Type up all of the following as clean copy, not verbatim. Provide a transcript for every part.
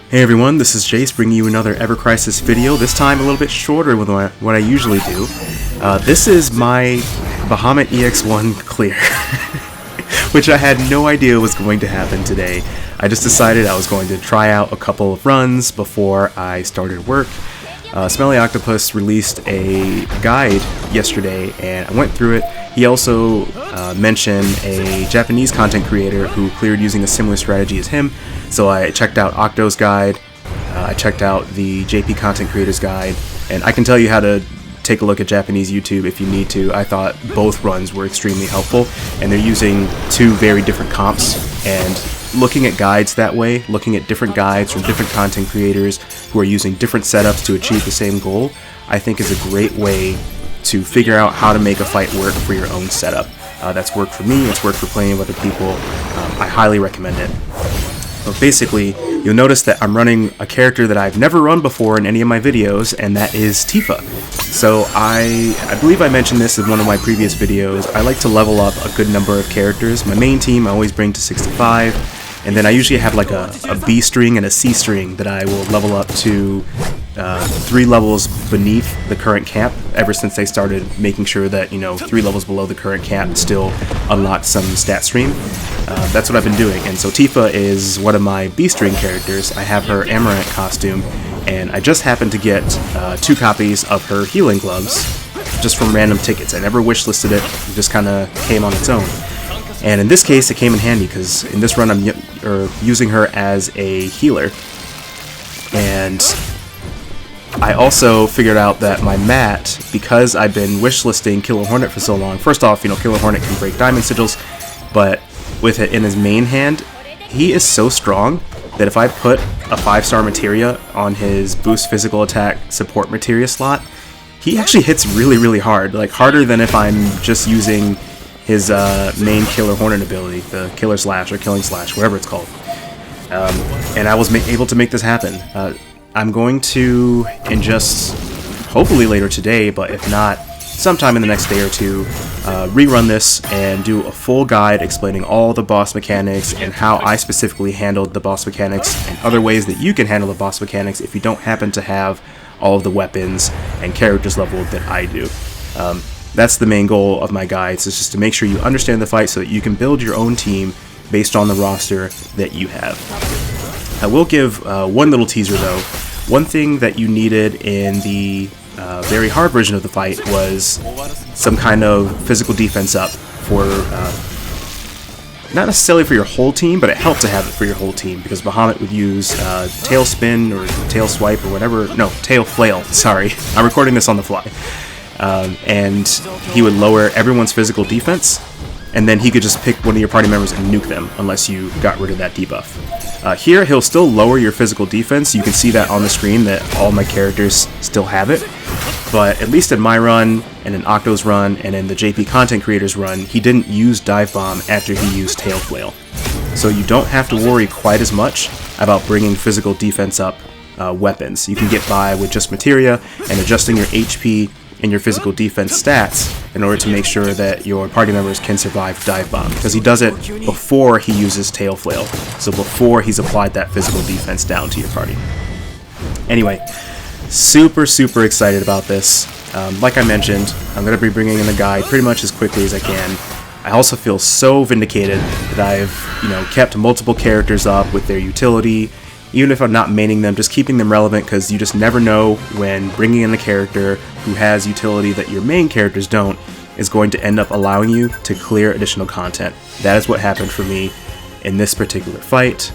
Hey everyone, this is Jace bringing you another Ever Crisis video, this time a little bit shorter than what I usually do. This is my Bahamut EX1 clear, which I had no idea was going to happen today. I just decided I was going to try out a couple of runs before I started work. Smelly Octopus released a guide yesterday and I went through it. He also mentioned a Japanese content creator who cleared using a similar strategy as him. So I checked out Octo's guide, I checked out the JP content creator's guide, and I can tell you how to take a look at Japanese YouTube if you need to. I thought both runs were extremely helpful, and they're using two very different comps, and looking at guides that way, looking at different guides from different content creators who are using different setups to achieve the same goal, I think is a great way to figure out how to make a fight work for your own setup. That's worked for me, it's worked for plenty of other people. I highly recommend it. But basically, you'll notice that I'm running a character that I've never run before in any of my videos, and that is Tifa. So I believe I mentioned this in one of my previous videos. I like to level up a good number of characters. My main team I always bring to 65, and then I usually have like a B string and a C string that I will level up to 3 levels beneath the current camp, ever since they started making sure that, 3 levels below the current camp still unlocked some stat stream. That's what I've been doing, and so Tifa is one of my B-string characters. I have her Amaranth costume, and I just happened to get 2 copies of her healing gloves, just from random tickets. I never wishlisted it, it just kind of came on its own. And in this case, it came in handy, because in this run I'm using her as a healer. And I also figured out that my mat, because I've been wishlisting Killer Hornet for so long, first off, Killer Hornet can break diamond sigils, but with it in his main hand, he is so strong that if I put a 5-star materia on his boost physical attack support materia slot, he actually hits really, really hard, like harder than if I'm just using his main Killer Hornet ability, the Killer Slash or Killing Slash, whatever it's called. And I was able to make this happen. I'm going to, in just hopefully later today, but if not, sometime in the next day or two, rerun this and do a full guide explaining all the boss mechanics and how I specifically handled the boss mechanics and other ways that you can handle the boss mechanics if you don't happen to have all of the weapons and characters leveled that I do. That's the main goal of my guides, is just to make sure you understand the fight so that you can build your own team based on the roster that you have. I will give one little teaser though. One thing that you needed in the very hard version of the fight was some kind of physical defense up for, not necessarily for your whole team, but it helped to have it for your whole team, because Bahamut would use tail spin or tail swipe or whatever, no, tail flail, sorry, I'm recording this on the fly, and he would lower everyone's physical defense, and then he could just pick one of your party members and nuke them unless you got rid of that debuff. Here, he'll still lower your physical defense. You can see that on the screen that all my characters still have it. But at least in my run, and in Octo's run, and in the JP content creator's run, he didn't use Dive Bomb after he used Tail Flail. So you don't have to worry quite as much about bringing physical defense up weapons. You can get by with just materia and adjusting your HP and your physical defense stats in order to make sure that your party members can survive Dive Bomb, because he does it before he uses Tail Flail, so before he's applied that physical defense down to your party. Anyway, super excited about this. Like I mentioned, I'm going to be bringing in the guide pretty much as quickly as I can. I also feel so vindicated that I've kept multiple characters up with their utility. Even if I'm not maining them, just keeping them relevant, because you just never know when bringing in a character who has utility that your main characters don't is going to end up allowing you to clear additional content. That is what happened for me in this particular fight.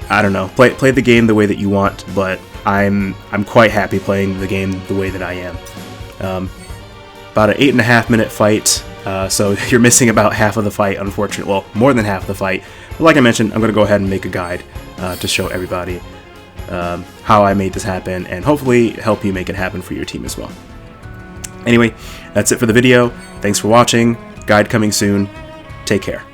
I don't know, play the game the way that you want, but I'm quite happy playing the game the way that I am. About an 8.5 minute fight, so you're missing about half of the fight, unfortunately. Well, more than half of the fight. But like I mentioned, I'm going to go ahead and make a guide to show everybody how I made this happen, and hopefully help you make it happen for your team as well. Anyway, that's it for the video. Thanks for watching. Guide coming soon. Take care.